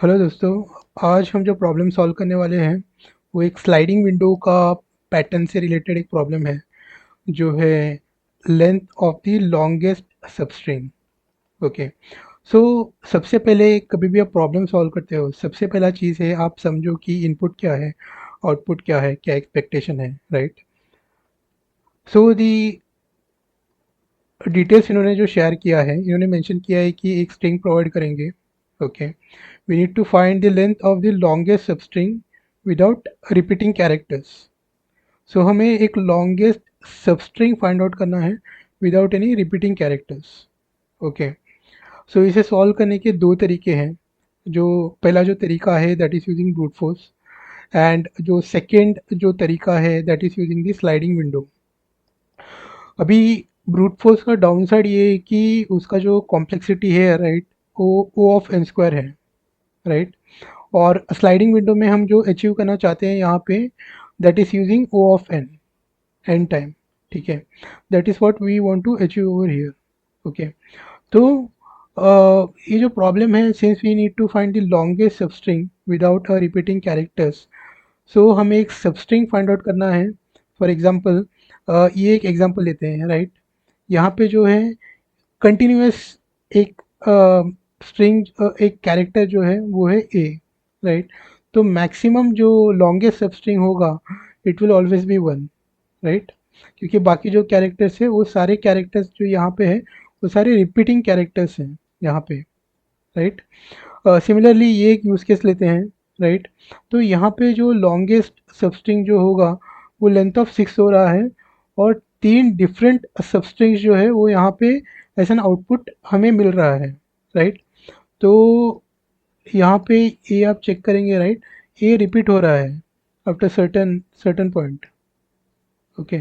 Hello दोस्तों। आज हम जो प्रॉब्लम सॉल्व करने वाले हैं वो एक स्लाइडिंग विंडो का पैटर्न से रिलेटेड एक प्रॉब्लम है जो है length of the longest substring. Okay. So सबसे पहले कभी भी आप प्रॉब्लम सॉल्व करते हो, सबसे पहला चीज़ है आप समझो कि इनपुट क्या है, आउटपुट क्या है, क्या एक्सपेक्टेशन है, राइट। सो दी डिटेल्स इन्होंने जो शेयर किया है, इन्होंने मेंशन किया है कि एक स्ट्रिंग प्रोवाइड करेंगे। Okay. We need to find the length of the longest substring without repeating characters. So हमें एक लॉन्गेस्ट सबस्ट्रिंग फाइंड आउट करना है without any repeating characters. Okay. So इसे सॉल्व करने के दो तरीके हैं। जो पहला जो तरीका है that is using brute force, and जो सेकेंड जो तरीका है that is using the sliding window. अभी ब्रूट फोर्स का डाउन साइड ये है कि उसका जो कॉम्प्लेक्सिटी है, राइट, वो ओ ऑफ एन स्क्वायर है, राइट। और स्लाइडिंग विंडो में हम जो अचीव करना चाहते हैं यहाँ पे that is using O of N, N time. ठीक है, that is what we want to achieve over here. Okay. तो ये जो प्रॉब्लम है, since we need to find the longest substring without repeating characters, so हमें एक substring find out करना है। फॉर एग्जांपल, ये एक एग्जांपल लेते हैं, राइट। यहाँ पे जो है कंटिन्यूस एक स्ट्रिंग, एक कैरेक्टर जो है वो है ए, राइट। तो मैक्सिमम जो लॉन्गेस्ट सब स्ट्रिंग होगा it will always be one, right. क्योंकि बाकी जो कैरेक्टर्स है वो सारे कैरेक्टर्स जो यहाँ पे है वो सारे रिपीटिंग कैरेक्टर्स हैं यहाँ पे, राइट। सिमिलरली ये एक यूज़ केस लेते हैं, राइट। तो यहाँ पे जो लॉन्गेस्ट सबस्ट्रिंग जो होगा वो लेंथ ऑफ 6 हो रहा है, और तीन डिफरेंट सबस्ट्रिंग्स जो है वो यहाँ पे ऐसा आउटपुट हमें मिल रहा है, राइट। तो यहाँ पे ए आप चेक करेंगे, राइट, ए रिपीट हो रहा है after certain certain point. Okay.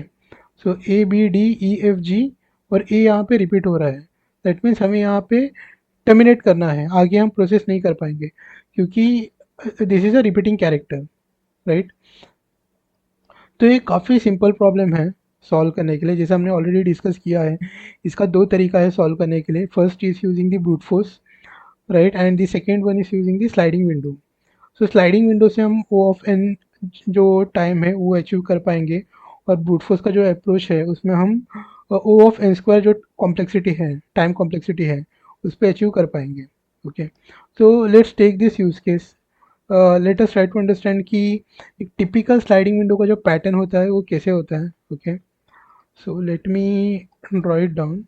So A B D E F G, और ए यहाँ पे रिपीट हो रहा है। दैट मीन्स हमें यहाँ पे टर्मिनेट करना है, आगे हम प्रोसेस नहीं कर पाएंगे क्योंकि this is a repeating character, right. तो ये काफ़ी सिंपल प्रॉब्लम है सॉल्व करने के लिए, जैसे हमने ऑलरेडी डिस्कस किया है। इसका दो तरीका है सॉल्व करने के लिए। First is using the brute force, right, and the second one is using the sliding window. So sliding window से हम ओ ऑफ एन जो टाइम है वो अचीव कर पाएंगे, और ब्रूट फोर्स का जो अप्रोच है उसमें हम ओ ऑफ एन स्क्वायर जो कॉम्प्लेक्सिटी है, टाइम कॉम्प्लेक्सिटी है, उस पर अचीव कर पाएंगे। Okay. So let's take this use case. Let us try to understand कि एक टिपिकल स्लाइडिंग विंडो का जो पैटर्न होता है वो कैसे होता है। Okay. So let me draw it down.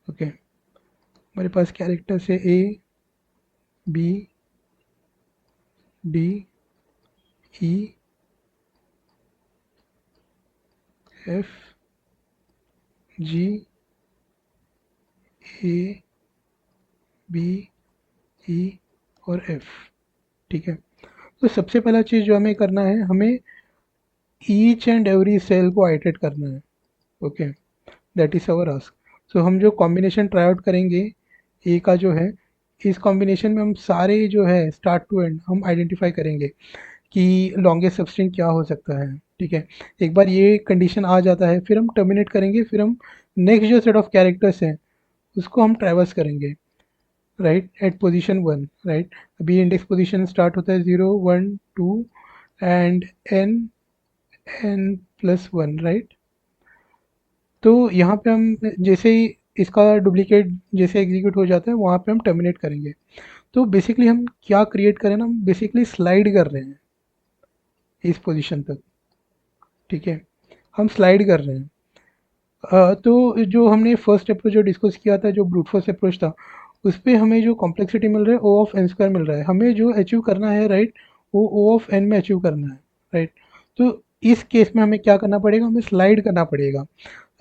Okay. हमारे पास कैरेक्टर्स है A B D E F G A B E और एफ। ठीक है। तो सबसे पहला चीज़ जो हमें करना है, हमें ईच एंड एवरी सेल को आइटरेट करना है। Okay. That is our ask. So हम जो कॉम्बिनेशन ट्राई आउट करेंगे ए का जो है, इस कॉम्बिनेशन में हम सारे जो है स्टार्ट टू एंड हम आइडेंटिफाई करेंगे कि लॉन्गेस्ट सबस्ट्रिंग क्या हो सकता है। ठीक है। एक बार ये कंडीशन आ जाता है फिर हम टर्मिनेट करेंगे, फिर हम नेक्स्ट जो सेट ऑफ कैरेक्टर्स हैं उसको हम ट्रैवर्स करेंगे, right, at position one, right. अभी इंडेक्स पोजीशन स्टार्ट होता है 0 1 2 and N N plus one, right. तो यहाँ पे हम जैसे ही इसका डुप्लीकेट जैसे एग्जीक्यूट हो जाता है वहाँ पे हम टर्मिनेट करेंगे। तो बेसिकली हम क्या क्रिएट करें ना, हम बेसिकली स्लाइड कर रहे हैं इस पोजीशन तक। ठीक है, हम स्लाइड कर रहे हैं। तो जो हमने फर्स्ट अप्रोच जो डिस्कस किया था, जो ब्रूट फोर्स अप्रोच था, उस पे हमें जो कॉम्प्लेक्सिटी मिल रहा है ओ ऑफ एन स्क्वायर मिल रहा है। हमें जो अचीव करना है, राइट, वो ओ ऑफ एन में अचीव करना है, राइट। तो इस केस में हमें क्या करना पड़ेगा, हमें स्लाइड करना पड़ेगा।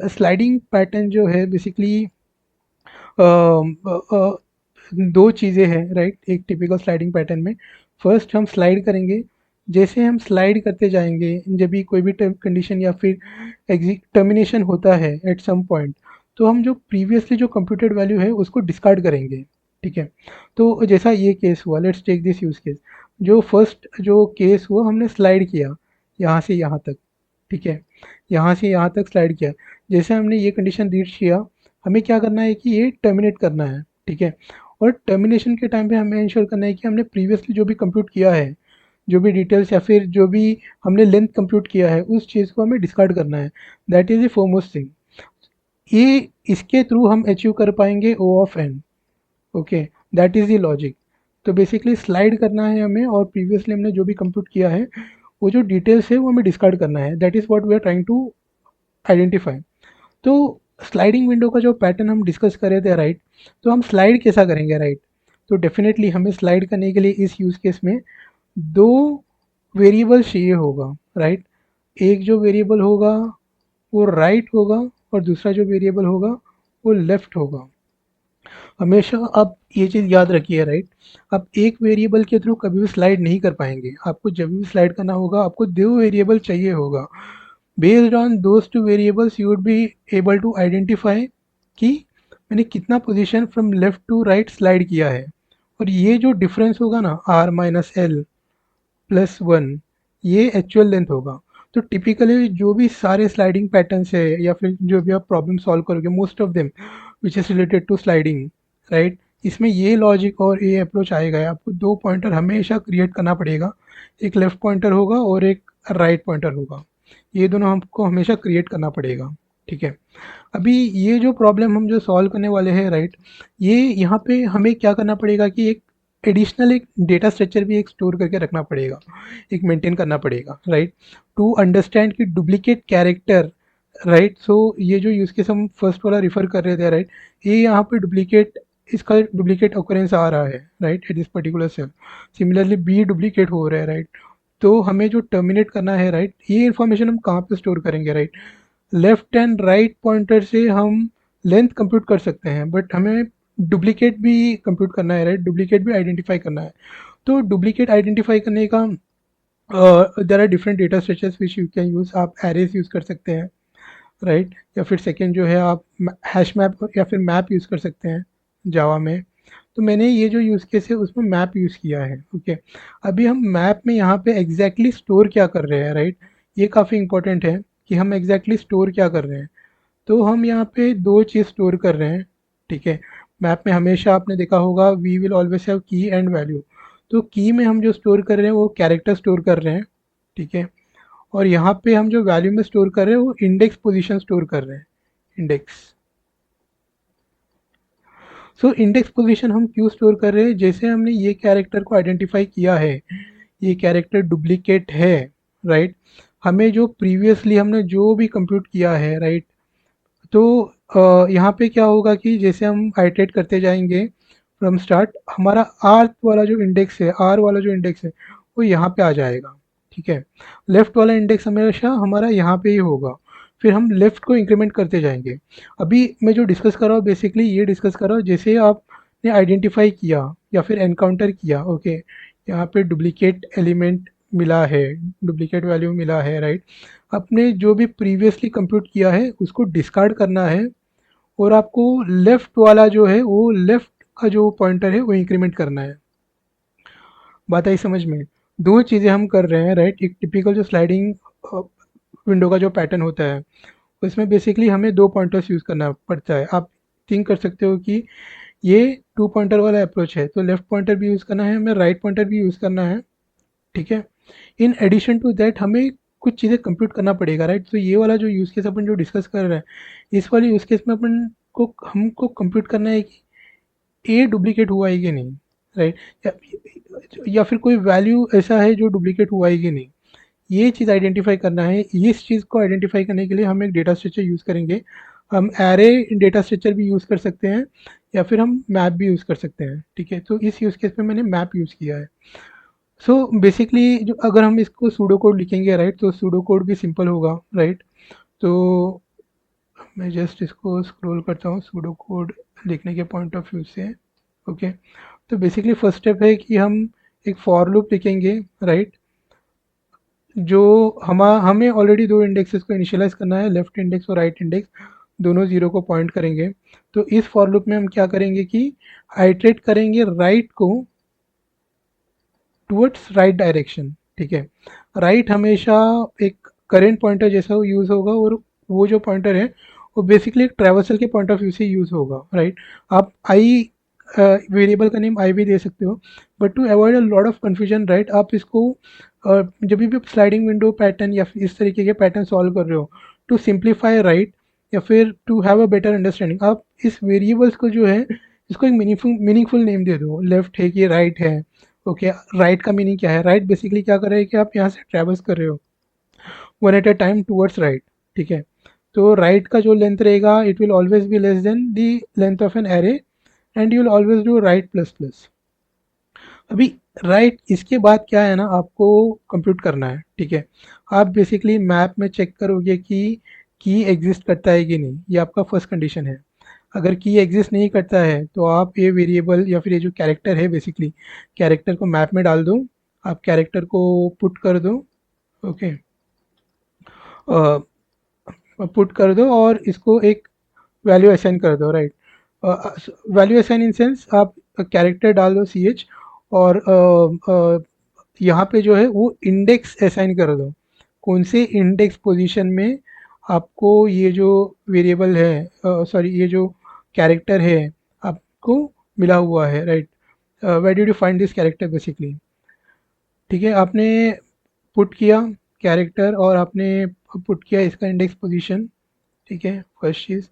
स्लाइडिंग पैटर्न जो है बेसिकली दो चीज़ें हैं, राइट, एक टिपिकल स्लाइडिंग पैटर्न में। फर्स्ट हम स्लाइड करेंगे, जैसे हम स्लाइड करते जाएंगे जब भी कोई भी कंडीशन या फिर एग्जिट टर्मिनेशन होता है एट सम पॉइंट, तो हम जो प्रीवियसली जो कंप्यूटेड वैल्यू है उसको डिस्कार्ड करेंगे। ठीक है। तो जैसा ये केस हुआ, let's take this use case. जो फर्स्ट जो केस हुआ, हमने स्लाइड किया यहाँ से यहाँ तक। ठीक है, यहाँ से यहाँ तक स्लाइड किया। जैसे हमने ये कंडीशन रीच किया, हमें क्या करना है कि ये टर्मिनेट करना है। ठीक है। और टर्मिनेशन के टाइम पे हमें इंश्योर करना है कि हमने प्रीवियसली जो भी कंप्यूट किया है, जो भी डिटेल्स या फिर जो भी हमने लेंथ कंप्यूट किया है, उस चीज़ को हमें डिस्कार्ड करना है। That is the foremost thing. ये इसके थ्रू हम अचीव कर पाएंगे O of N. Okay, that is the logic. तो बेसिकली स्लाइड करना है हमें, और प्रीवियसली हमने जो भी कंप्यूट किया है वो जो डिटेल्स है वो हमें डिस्कार्ड करना है। That is what we are trying to identify. तो स्लाइडिंग विंडो का जो पैटर्न हम डिस्कस कर रहे थे, राइट, तो हम स्लाइड कैसा करेंगे, राइट। तो डेफिनेटली हमें स्लाइड करने के लिए इस यूज़ केस में दो वेरिएबल चाहिए होगा, राइट। एक जो वेरिएबल होगा वो राइट होगा, और दूसरा जो वेरिएबल होगा वो लेफ्ट होगा। हमेशा आप ये चीज़ याद रखिए, राइट। आप एक वेरिएबल के थ्रू कभी भी स्लाइड नहीं कर पाएंगे। आपको जब भी स्लाइड करना होगा आपको दो वेरिएबल चाहिए होगा। Based on those two variables you would be able to identify कि मैंने कितना position from left to right slide किया है। और ये जो डिफरेंस होगा ना, R minus L plus one, ये एक्चुअल लेंथ होगा। तो टिपिकली जो भी सारे स्लाइडिंग पैटर्न्स है या फिर जो भी आप प्रॉब्लम सॉल्व करोगे, most of them which is related to sliding, right, इसमें ये लॉजिक और ये अप्रोच आएगा। आपको दो पॉइंटर हमेशा क्रिएट करना पड़ेगा। एक लेफ्ट पॉइंटर होगा और एक राइट पॉइंटर होगा। ये दोनों हमको हमेशा क्रिएट करना पड़ेगा, ठीक है। अभी ये जो प्रॉब्लम हम जो सॉल्व करने वाले हैं, राइट, ये यहाँ पे हमें क्या करना पड़ेगा कि एक एडिशनल एक डेटा स्ट्रक्चर भी एक स्टोर करके रखना पड़ेगा, एक मेंटेन करना पड़ेगा, राइट, टू अंडरस्टैंड कि डुप्लीकेट कैरेक्टर, राइट। सो ये जो यूज़ केस हम फर्स्ट वाला रिफर कर रहे थे, राइट, ये यहाँ पे डुप्लीकेट, इसका डुप्लीकेट ऑकरेंस आ रहा है, right, at this particular cell. Similarly B duplicate हो रहा है, राइट। तो हमें जो टर्मिनेट करना है, राइट, ये इन्फॉर्मेशन हम कहाँ पे स्टोर करेंगे, right. Left and write pointer से हम लेंथ कंप्यूट कर सकते हैं, बट हमें डुप्लीकेट भी कंप्यूट करना है, राइट, डुप्लीकेट भी आइडेंटिफाई करना है। तो डुप्लीकेट आइडेंटिफाई करने का there are different data structures which you can use. आप एरेज यूज़ कर सकते हैं, राइट, या फिर सेकेंड जो है आप हैश मैप या फिर मैप यूज़ कर सकते हैं जावा में। तो मैंने ये जो यूज़ केस है उसमें मैप यूज़ किया है, ओके। अभी हम मैप में यहाँ पे एग्जैक्टली स्टोर क्या कर रहे हैं, राइट, ये काफ़ी इंपॉर्टेंट है कि हम एग्जैक्टली स्टोर क्या कर रहे हैं। तो हम यहाँ पे दो चीज़ स्टोर कर रहे हैं, ठीक है। मैप में हमेशा आपने देखा होगा वी विल ऑलवेज हैव की एंड वैल्यू। तो की में हम जो स्टोर कर रहे हैं वो कैरेक्टर स्टोर कर रहे हैं, ठीक है। और यहाँ पे हम जो वैल्यू में स्टोर कर रहे हैं वो इंडेक्स पोजीशन स्टोर कर रहे हैं, इंडेक्स। सो इंडेक्स पोजीशन हम क्यों स्टोर कर रहे हैं, जैसे हमने ये कैरेक्टर को आइडेंटिफाई किया है, ये कैरेक्टर डुप्लीकेट है, राइट। हमें जो प्रीवियसली हमने जो भी कंप्यूट किया है, राइट, तो यहाँ पे क्या होगा कि जैसे हम आइटरेट करते जाएंगे फ्रॉम स्टार्ट, हमारा आर वाला जो इंडेक्स है, आर वाला जो इंडेक्स है वो यहाँ पे आ जाएगा, ठीक है। लेफ्ट वाला इंडेक्स हमेशा हमारा यहाँ पे ही होगा। फिर हम लेफ्ट को इंक्रीमेंट करते जाएंगे। अभी मैं जो डिस्कस कर रहा हूँ बेसिकली ये डिस्कस कर रहा हूँ जैसे आपने आइडेंटिफाई किया या फिर एनकाउंटर किया, ओके, यहाँ पे डुप्लीकेट एलिमेंट मिला है, डुप्लीकेट वैल्यू मिला है, राइट। आपने जो भी प्रीवियसली कंप्यूट किया है उसको डिस्कार्ड करना है, और आपको लेफ्ट वाला जो है वो लेफ्ट का जो पॉइंटर है वो इंक्रीमेंट करना है। बात आई समझ में? दो चीज़ें हम कर रहे हैं, राइट। एक टिपिकल जो स्लाइडिंग विंडो का जो पैटर्न होता है उसमें बेसिकली हमें दो पॉइंटर्स यूज़ करना पड़ता है। आप थिंक कर सकते हो कि ये टू पॉइंटर वाला अप्रोच है, तो लेफ्ट पॉइंटर भी यूज़ करना है, हमें राइट पॉइंटर भी यूज़ करना है, ठीक है। इन एडिशन टू दैट हमें कुछ चीज़ें कंप्यूट करना पड़ेगा, राइट। तो ये वाला जो यूज़ केस अपन जो डिस्कस कर रहे हैं, इस वाले यूज़ केस में अपन को हमको कंप्यूट करना है कि ए डुप्लीकेट हुआ है कि नहीं, राइट, या फिर कोई वैल्यू ऐसा है जो डुप्लीकेट हुआ है कि नहीं। ये चीज़ आइडेंटिफाई करना है। इस चीज़ को आइडेंटिफाई करने के लिए हम एक डेटा स्ट्रक्चर यूज़ करेंगे। हम एरे डेटा स्ट्रक्चर भी यूज़ कर सकते हैं या फिर हम मैप भी यूज़ कर सकते हैं, ठीक है। तो इस यूज़ केस में मैंने मैप यूज़ किया है। सो बेसिकली जो अगर हम इसको सूडो कोड लिखेंगे, राइट, तो सूडो कोड भी सिंपल होगा, राइट। तो मैं जस्ट इसको स्क्रॉल करता हूँ सूडो कोड लिखने के पॉइंट ऑफ व्यू से, ओके। तो बेसिकली फर्स्ट स्टेप है कि हम एक फॉर लूप लिखेंगे, राइट, जो हमें ऑलरेडी दो इंडेक्सेस को इनिशियलाइज करना है, लेफ्ट इंडेक्स और राइट इंडेक्स, दोनों जीरो को पॉइंट करेंगे। तो इस फॉर लूप में हम क्या करेंगे कि आइट्रेट करेंगे राइट को टुवर्ड्स राइट डायरेक्शन, ठीक है। राइट हमेशा एक करेंट पॉइंटर जैसा यूज़ होगा, और वो जो पॉइंटर है वो बेसिकली एक ट्रैवर्सल के पॉइंट ऑफ व्यू से यूज़ होगा, राइट। आप आई वेरिएबल का नेम आई भी दे सकते हो, but to avoid a lot of confusion right, आप इसको जब भी आप स्लाइडिंग विंडो पैटर्न या फिर इस तरीके के पैटर्न सॉल्व कर रहे हो टू सिंप्लीफाई राइट, या फिर to have a better understanding, आप इस वेरिएबल्स को जो है इसको एक मीनिंगफुल नेम दे दो। लेफ्ट है कि राइट है, ओके राइट का मीनिंग क्या है, राइट बेसिकली क्या कर रहे हैं कि आप यहाँ से ट्रेवल्स कर रहे हो one at a time towards right, ठीक है। तो राइट का जो लेंथ रहेगा it will always be less than the length of an array and you will always do right plus plus. अभी राइट इसके बाद क्या है ना, आपको कंप्यूट करना है, ठीक है। आप बेसिकली मैप में चेक करोगे कि की एग्जिस्ट करता है कि नहीं, ये आपका फर्स्ट कंडीशन है। अगर की एग्जिस्ट नहीं करता है तो आप ये वेरिएबल या फिर ये जो कैरेक्टर है बेसिकली कैरेक्टर को मैप में डाल दो, आप कैरेक्टर को पुट कर दो, ओके पुट कर दो और इसको एक वैल्यू असाइन कर दो right. Value assign in sense आप कैरेक्टर डाल दो सी एच और यहाँ पे जो है वो इंडेक्स असाइन कर दो, कौन से इंडेक्स पोजीशन में आपको ये जो वेरिएबल है सॉरी ये जो कैरेक्टर है आपको मिला हुआ है right. Where did you find this character basically, ठीक है। आपने पुट किया कैरेक्टर और आपने पुट किया इसका इंडेक्स पोजीशन, ठीक है फर्स्ट चीज़।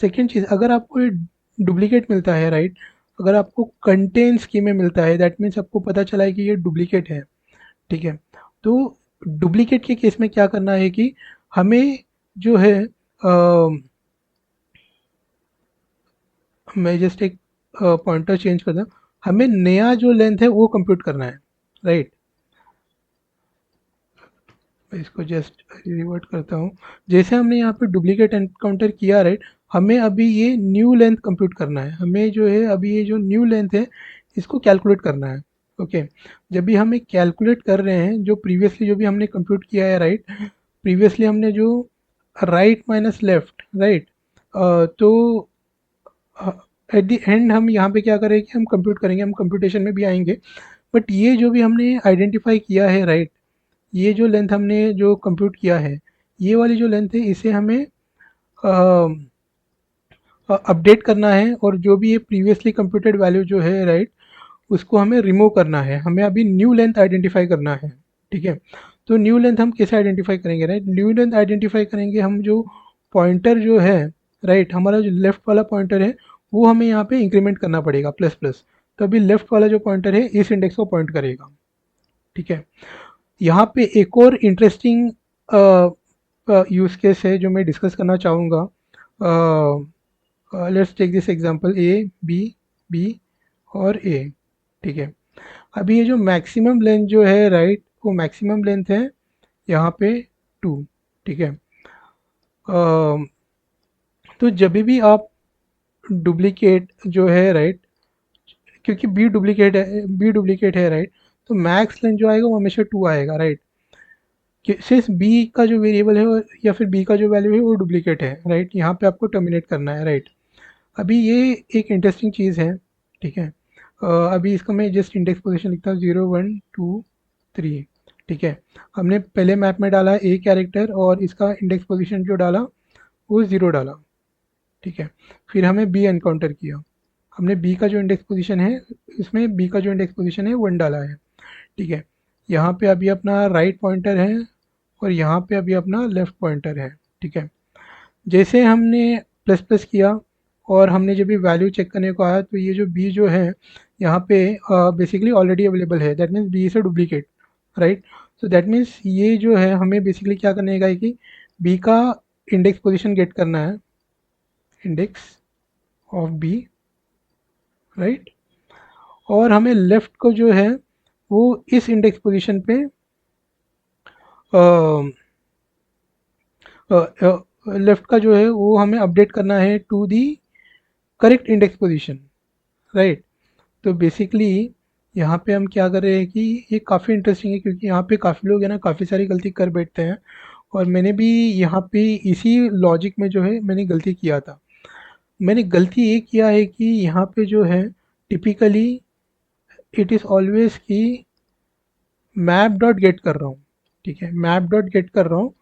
सेकंड चीज़, अगर आपको ये डुप्लीकेट मिलता है राइट, अगर आपको कंटेंट्स की में मिलता है दैट मीन्स आपको पता चला है कि ये डुप्लीकेट है, ठीक है। तो डुप्लीकेट के केस में क्या करना है कि हमें जो है मैं जस्ट एक पॉइंटर चेंज करता हूँ, हमें नया जो लेंथ है वो कंप्यूट करना है राइट। मैं इसको जस्ट रिवर्ट करता हूँ, जैसे हमने यहाँ पे डुप्लीकेट एनकाउंटर किया राइट, हमें अभी ये न्यू लेंथ कंप्यूट करना है, हमें जो है अभी ये जो न्यू लेंथ है इसको कैलकुलेट करना है, ओके। जब भी हम एक कैलकुलेट कर रहे हैं जो प्रीवियसली जो भी हमने कंप्यूट किया है राइट, प्रीवियसली हमने जो राइट माइनस लेफ्ट राइट, तो एट द एंड हम यहाँ पे क्या करेंगे कि हम कंप्यूट करेंगे, हम कंप्यूटेशन में भी आएंगे, बट ये जो भी हमने आइडेंटिफाई किया है राइट, ये जो लेंथ हमने जो कंप्यूट किया है ये वाली जो लेंथ है इसे हमें अपडेट करना है, और जो भी ये प्रीवियसली कंप्यूटेड वैल्यू जो है राइट उसको हमें रिमूव करना है, हमें अभी न्यू लेंथ आइडेंटिफाई करना है, ठीक है। तो न्यू लेंथ हम कैसे आइडेंटिफाई करेंगे राइट, न्यू लेंथ आइडेंटिफाई करेंगे हम जो पॉइंटर जो है राइट, हमारा जो लेफ्ट वाला पॉइंटर है वो हमें यहाँ पे इंक्रीमेंट करना पड़ेगा प्लस प्लस, तो अभी लेफ्ट वाला जो पॉइंटर है इस इंडेक्स को पॉइंट करेगा, ठीक है। यहाँ पे एक और इंटरेस्टिंग यूज़ केस है जो मैं डिस्कस करना चाहूँगा। Let's take this example A B B और ए, ठीक है। अभी ये जो मैक्सिमम लेंथ जो है राइट वो मैक्सिमम लेंथ है यहाँ पे 2, ठीक है। तो जब भी आप डुप्लीकेट जो है राइट, क्योंकि बी डुप्लीकेट है राइट, तो मैक्स लेंथ जो आएगा वो हमेशा 2 आएगा राइट, कि सिर्फ बी का जो वेरिएबल है या फिर बी का जो वैल्यू है वो डुप्लीकेट है राइट, यहाँ पे आपको टर्मिनेट करना है राइट। अभी ये एक इंटरेस्टिंग चीज़ है, ठीक है। अभी इसको मैं जस्ट इंडेक्स पोजीशन लिखता हूँ 0 1 2 3, ठीक है। हमने पहले मैप में डाला ए कैरेक्टर और इसका इंडेक्स पोजीशन जो डाला वो 0 डाला, ठीक है। फिर हमें बी एनकाउंटर किया, हमने बी का जो इंडेक्स पोजीशन है इसमें बी का जो इंडेक्स पोजीशन है 1 डाला है, ठीक है। यहाँ पे अभी अपना राइट पॉइंटर है और यहाँ पे अभी अपना लेफ़्ट पॉइंटर है, ठीक है। जैसे हमने प्लस प्लस किया और हमने जब भी वैल्यू चेक करने को आया तो ये जो बी जो है यहाँ पे बेसिकली ऑलरेडी अवेलेबल है, that means B is a duplicate right. So that means ये जो है हमें बेसिकली क्या करने का है कि बी का इंडेक्स पोजीशन गेट करना है, इंडेक्स ऑफ बी राइट, और हमें लेफ़्ट को जो है वो इस इंडेक्स पोजीशन पे लेफ़्ट का जो है वो हमें अपडेट करना है to the correct index position right. तो बेसिकली यहाँ पे हम क्या कर रहे हैं कि ये काफ़ी इंटरेस्टिंग है क्योंकि यहाँ पे काफ़ी लोग है ना काफ़ी सारी गलती कर बैठते हैं, और मैंने भी यहाँ पे इसी लॉजिक में जो है मैंने गलती किया था। मैंने गलती ये किया है कि यहाँ पे जो है टिपिकली इट इज़ ऑलवेज कि मैप डॉट गेट कर रहा हूँ, ठीक है, मैप डॉट गेट कर रहा हूँ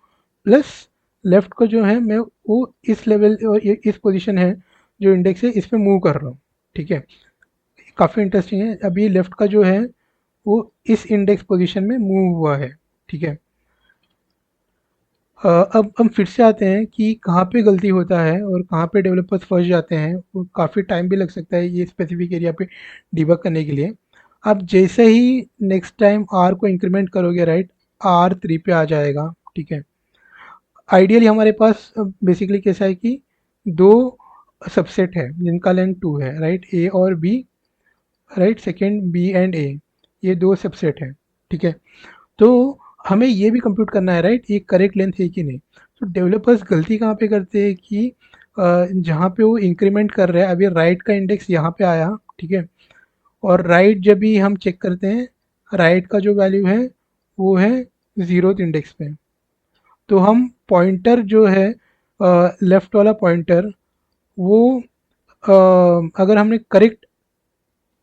प्लस लेफ़्ट को जो है मैं वो इस लेवल और इस पोजीशन है जो इंडेक्स है इस पे मूव कर रहा हूँ, ठीक है। काफ़ी इंटरेस्टिंग है। अभी लेफ़्ट का जो है वो इस इंडेक्स पोजीशन में मूव हुआ है, ठीक है। अब हम फिर से आते हैं कि कहाँ पे गलती होता है और कहाँ पे डेवलपर्स फंस जाते हैं, और काफ़ी टाइम भी लग सकता है ये स्पेसिफिक एरिया पे डिबग करने के लिए। अब जैसे ही नेक्स्ट टाइम आर को इंक्रीमेंट करोगे, राइट, आर 3 पे आ जाएगा, ठीक है। आइडियली हमारे पास बेसिकली कैसा है कि दो सबसेट है जिनका लेंथ 2 है, राइट, ए और B, right, second B and A, ये दो सबसेट है, ठीक है। तो हमें ये भी कंप्यूट करना है, राइट, ये करेक्ट लेंथ है कि नहीं। तो डेवलपर्स गलती कहाँ पे करते हैं कि जहाँ पे वो इंक्रीमेंट कर रहे हैं, अभी राइट का इंडेक्स यहाँ पे आया, ठीक है, और राइट जब भी हम चेक करते हैं, राइट का जो वैल्यू है वो है जीरोथ इंडेक्स पे। तो हम पॉइंटर जो है लेफ्ट वाला पॉइंटर, वो अगर हमने करेक्ट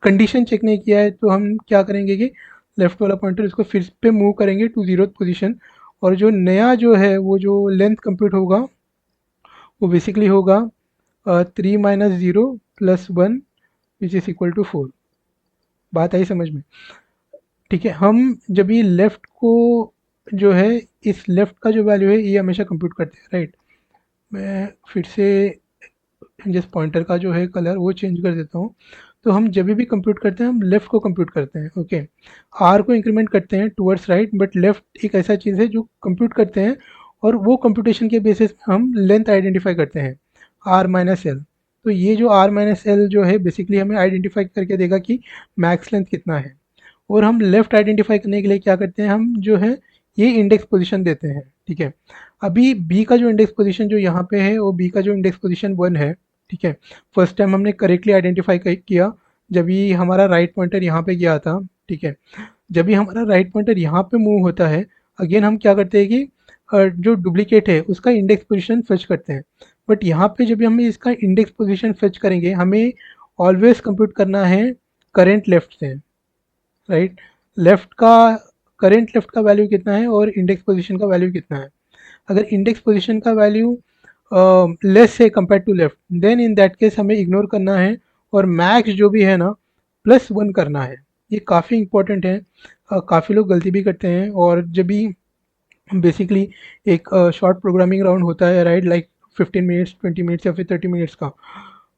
कंडीशन चेक नहीं किया है तो हम क्या करेंगे कि लेफ्ट वाला पॉइंटर इसको फिर पे मूव करेंगे टू जीरो पोजीशन, और जो नया जो है वो जो लेंथ कंप्यूट होगा वो बेसिकली होगा 3 - 0 + 1 विच इज़ इक्वल टू 4। बात आई समझ में? ठीक है। हम जब ये लेफ़्ट को जो है, इस लेफ़्ट का जो वैल्यू है ये हमेशा कंप्यूट करते हैं, राइट। मैं फिर से जिस पॉइंटर का जो है कलर वो चेंज कर देता हूँ। तो हम जब भी कंप्यूट करते हैं हम लेफ़्ट को कंप्यूट करते हैं, ओके। आर को इंक्रीमेंट करते हैं टूवर्ड्स राइट, बट लेफ़्ट एक ऐसा चीज़ है जो कंप्यूट करते हैं, और वो कंप्यूटेशन के बेसिस पे हम लेंथ आइडेंटिफाई करते हैं, R - L। तो ये जो R - L जो है बेसिकली हमें आइडेंटिफाई करके देगा कि मैक्स लेंथ कितना है। और हम लेफ़्ट आइडेंटिफाई करने के लिए क्या करते हैं, हम जो है ये इंडेक्स पोजीशन देते हैं, ठीक है। अभी बी का जो इंडेक्स पोजीशन जो यहाँ पे है वो बी का जो इंडेक्स पोजीशन 1 है, ठीक है। फर्स्ट टाइम हमने करेक्टली आइडेंटिफाई किया जब ये हमारा राइट पॉइंटर यहाँ पे गया था, ठीक है। जब भी हमारा राइट पॉइंटर यहाँ पे मूव होता है, अगेन हम क्या करते हैं कि जो डुप्लीकेट है उसका इंडेक्स पोजीशन फेच करते हैं। बट यहाँ पे जब भी हम इसका इंडेक्स पोजीशन फेच करेंगे, हमें ऑलवेज कंप्यूट करना है करेंट लेफ्ट से, राइट। लेफ्ट का करेंट लेफ्ट का वैल्यू कितना है और इंडेक्स पोजीशन का वैल्यू कितना है। अगर इंडेक्स पोजीशन का वैल्यू लेस है compare to left, then in that case हमें इग्नोर करना है, और मैक्स जो भी है ना +1 करना है। ये काफ़ी इंपॉर्टेंट है। काफ़ी लोग गलती भी करते हैं, और जब भी बेसिकली एक शॉर्ट प्रोग्रामिंग राउंड होता है, राइट, लाइक 15 मिनट्स, 20 मिनट्स या फिर 30 मिनट्स का,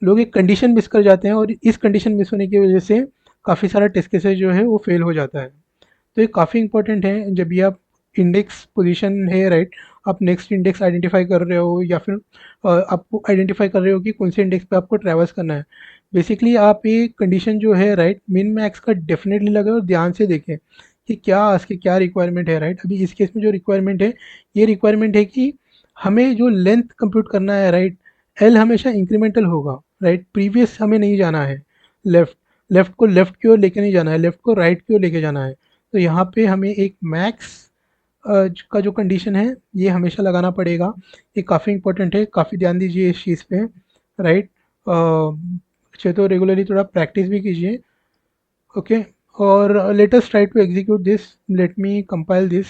लोग एक कंडीशन मिस कर जाते हैं, और इस कंडीशन मिस होने की वजह से काफ़ी सारा टेस्ट केसेस जो है वो फेल हो जाता है। तो ये काफ़ी इंपॉर्टेंट है जब भी आप इंडेक्स पोजीशन है, राइट, आप नेक्स्ट इंडेक्स आइडेंटिफाई कर रहे हो, या फिर आपको आइडेंटिफाई कर रहे हो कि कौन से इंडेक्स पे आपको ट्रैवर्स करना है। बेसिकली आप ये कंडीशन जो है, राइट, मिन मैक्स का डेफिनेटली लगाए और ध्यान से देखें कि क्या इसकी क्या रिक्वायरमेंट है, राइट। अभी इस केस में जो रिक्वायरमेंट है, ये रिक्वायरमेंट है कि हमें जो लेंथ कंप्यूट करना है, राइट, एल हमेशा इंक्रीमेंटल होगा, राइट। प्रीवियस हमें नहीं जाना है लेफ्ट, लेफ्ट को लेफ्ट की ओर लेके नहीं जाना है, लेफ्ट को राइट की ओर लेके जाना है। तो यहाँ पे हमें एक मैक्स का जो कंडीशन है ये हमेशा लगाना पड़ेगा। ये काफ़ी इंपॉर्टेंट है, काफ़ी ध्यान दीजिए इस चीज़ पे, राइट। अच्छे तो रेगुलरली थोड़ा प्रैक्टिस भी कीजिए, ओके। और let us try to execute this, let me compile this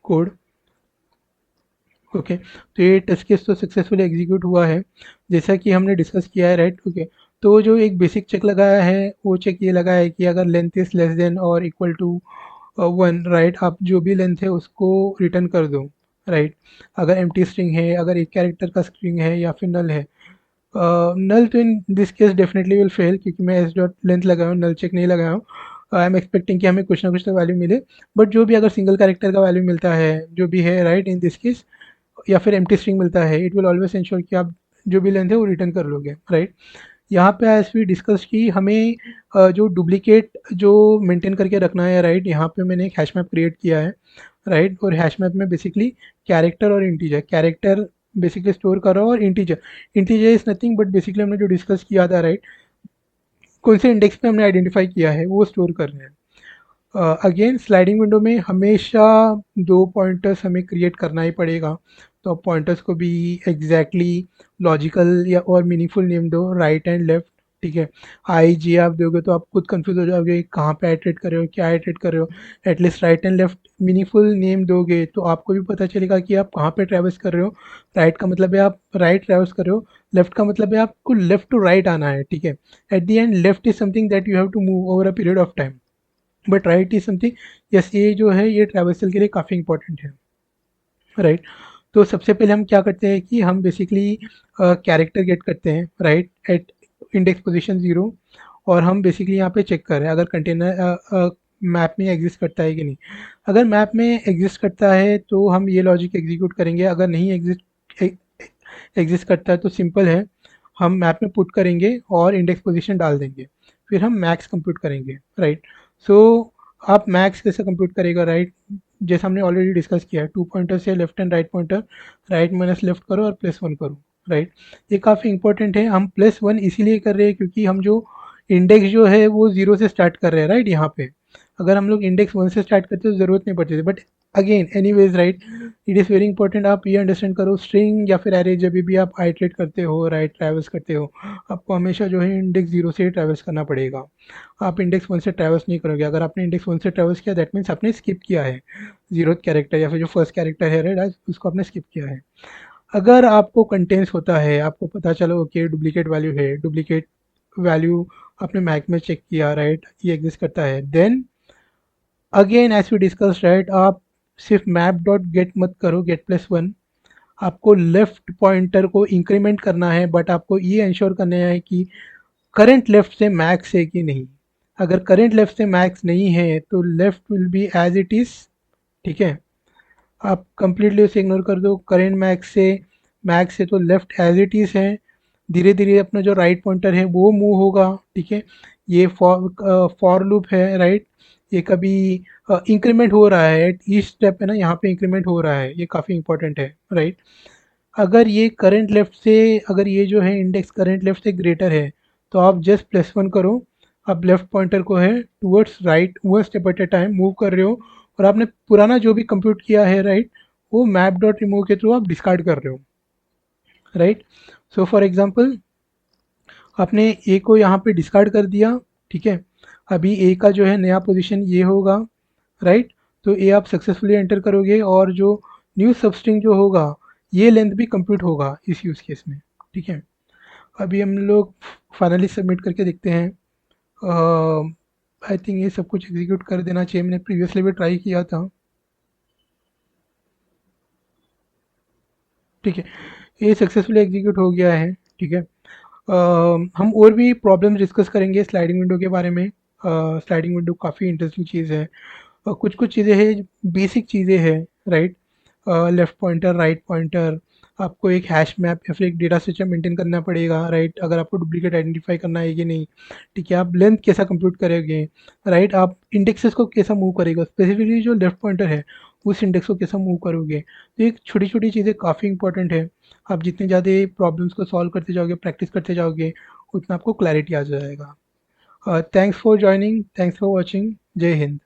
code, okay. तो ये टेस्ट केस तो सक्सेसफुली एग्जीक्यूट हुआ है, जैसा कि हमने डिस्कस किया है, राइट, ओके। तो जो एक बेसिक चेक लगाया है वो चेक ये लगाया है कि अगर लेंथ इज लेस देन और इक्वल टू 1, राइट, आप जो भी लेंथ है उसको रिटर्न कर दो, राइट। अगर एम्प्टी स्ट्रिंग है, अगर एक कैरेक्टर का स्ट्रिंग है, या फिर नल है। नल तो in this case definitely will fail, क्योंकि मैं एस डॉट लेंथ लगाया हूँ, नल चेक नहीं लगाया हूँ। आई एम एक्सपेक्टिंग कि हमें कुछ ना कुछ तो वैल्यू मिले। बट जो भी अगर सिंगल कैरेक्टर का वैल्यू मिलता है जो भी है, राइट, इन दिस केस, या फिर एम्प्टी स्ट्रिंग मिलता है, इट विल ऑलवेज इंश्योर कि आप जो भी लेंथ है वो रिटर्न कर लोगे, राइट। यहाँ पे एज वी डिस्कस की हमें जो डुप्लीकेट जो मेंटेन करके रखना है, राइट। यहाँ पे मैंने एक हैश मैप क्रिएट किया है, राइट, और हैश मैप में बेसिकली कैरेक्टर और इंटीजर, कैरेक्टर बेसिकली स्टोर कर रहा हूँ, और integer, integer is nothing but basically हमने जो डिस्कस किया था, राइट, कौन से इंडेक्स पे हमने आइडेंटिफाई किया है वो स्टोर कर रहे हैं। अगेन स्लाइडिंग विंडो में हमेशा दो पॉइंटर्स हमें क्रिएट करना ही पड़ेगा। तो पॉइंटर्स को भी एग्जैक्टली लॉजिकल या और मीनिंगफुल नेम दो, राइट एंड लेफ्ट, ठीक है। आई जी आप दोगे तो आप खुद कंफ्यूज हो जाओगे कहाँ पे आइटरेट कर रहे हो, क्या आइटरेट कर रहे हो। At least right and left meaningful name दोगे तो आपको भी पता चलेगा कि आप कहाँ पे ट्रैवल्स कर रहे हो। राइट का मतलब है आप राइट ट्रैवल्स कर रहे हो, लेफ्ट का मतलब है आपको लेफ्ट टू राइट आना है, ठीक है। At the end left is something that you have to move over a period of time, but right is something, yes ये जो है ये ट्रैवर्सल के लिए काफ़ी इंपॉर्टेंट है, राइट। तो सबसे पहले हम क्या करते हैं कि हम बेसिकली कैरेक्टर गेट करते हैं राइट एट इंडेक्स पोजीशन 0, और हम बेसिकली यहाँ पे चेक कर रहे हैं अगर कंटेनर मैप में एग्जिस्ट करता है कि नहीं। अगर मैप में एग्जिस्ट करता है तो हम ये लॉजिक एग्जीक्यूट करेंगे, अगर नहीं एग्जिस्ट करता है तो सिंपल है, हम मैप में पुट करेंगे और इंडेक्स पोजीशन डाल देंगे, फिर हम मैक्स कंप्यूट करेंगे, राइट। सो आप मैक्स कैसे कंप्यूट करेगा, राइट। जैसे हमने ऑलरेडी डिस्कस किया है, 2 पॉइंटर से left and write pointer, right minus left करो और +1 करो, राइट। ये काफ़ी इंपॉर्टेंट है, हम +1 इसीलिए कर रहे हैं क्योंकि हम जो इंडेक्स जो है वो 0 से स्टार्ट कर रहे हैं, राइट। यहाँ पे अगर हम लोग इंडेक्स 1 से स्टार्ट करते तो ज़रूरत नहीं पड़ती थी, but again anyways right, it is very important. आप ये अंडरस्टैंड करो, स्ट्रिंग या फिर एरे जब भी आप आइटरेट करते हो, राइट ट्रैवल्स करते हो, आपको हमेशा जो है इंडेक्स 0 से ट्रैवल्स करना पड़ेगा। आप इंडेक्स 1 से ट्रैवल्स नहीं करोगे, अगर आपने इंडेक्स 1 से ट्रैवल्स किया दैट मीन्स आपने स्किप किया है 0th कैरेक्टर, या फिर जो फर्स्ट कैरेक्टर है राइट उसको आपने स्किप किया है। अगर आपको कंटेंट्स होता है, आपको पता चलो ओके डुप्लीकेट वैल्यू है, डुप्लीकेट वैल्यू आपने मैक में चेक किया, राइट ये एग्जिस्ट करता है, then again as we discuss right, आप सिर्फ मैप डॉट गेट मत करो गेट+1, आपको लेफ्ट पॉइंटर को इंक्रीमेंट करना है, बट आपको ये इंश्योर करना है कि करंट लेफ्ट से मैक्स है कि नहीं। अगर करंट लेफ्ट से मैक्स नहीं है तो left will be as it is, ठीक है। आप कंप्लीटली उसे इग्नोर कर दो, करेंट मैक्स से तो लेफ्ट एज इट इज़ है, धीरे धीरे अपना जो राइट पॉइंटर है वो मूव होगा, ठीक है। ये फॉर लूप है, राइट। ये कभी इंक्रीमेंट हो रहा है, ईच स्टेप है ना, यहाँ पे इंक्रीमेंट हो रहा है, ये काफ़ी इंपॉर्टेंट है, राइट। अगर ये करंट लेफ्ट से, अगर ये जो है इंडेक्स करंट लेफ्ट से ग्रेटर है तो आप जस्ट +1 करो, आप लेफ्ट पॉइंटर को है towards right 1 step at A time move कर रहे हो, और आपने पुराना जो भी कंप्यूट किया है राइट वो मैप डॉट रिमूव के थ्रू आप डिस्कार्ड कर रहे हो, राइट। सो फॉर एग्जांपल आपने ए को यहाँ पे डिस्कार्ड कर दिया, ठीक है। अभी ए का जो है नया पोजीशन ये होगा, राइट। तो ए आप सक्सेसफुली एंटर करोगे और जो न्यू सबस्ट्रिंग जो होगा ये लेंथ भी कंप्यूट होगा इस यूज़ केस में, ठीक है। अभी हम लोग फाइनली सबमिट करके देखते हैं। आई थिंक ये सब कुछ एग्जीक्यूट कर देना चाहिए, मैंने प्रीवियसली भी ट्राई किया था, ठीक है। ये सक्सेसफुली एग्जीक्यूट हो गया है, ठीक है। हम और भी प्रॉब्लम्स डिस्कस करेंगे स्लाइडिंग विंडो के बारे में। स्लाइडिंग विंडो काफ़ी इंटरेस्टिंग चीज़ है, कुछ कुछ चीज़ें हैं, बेसिक चीज़ें हैं, right. Left pointer write pointer, आपको एक हैश मैप या फिर एक डेटा स्ट्रक्चर मेंटेन करना पड़ेगा, राइट। अगर आपको डुप्लीकेट आइडेंटिफाई करना है कि नहीं, ठीक है। आप लेंथ कैसा कंप्यूट करेंगे, राइट। आप इंडेक्सेस को कैसा मूव करेगा, स्पेसिफिकली जो लेफ्ट पॉइंटर है उस इंडेक्स को कैसा मूव करोगे। तो एक छोटी छोटी चीज़ें काफ़ी इंपॉर्टेंट है। आप जितने ज़्यादा प्रॉब्लम्स को सॉल्व करते जाओगे, प्रैक्टिस करते जाओगे, उतना आपको क्लैरिटी आ जाएगा। Thanks for joining, thanks for watching, जय हिंद।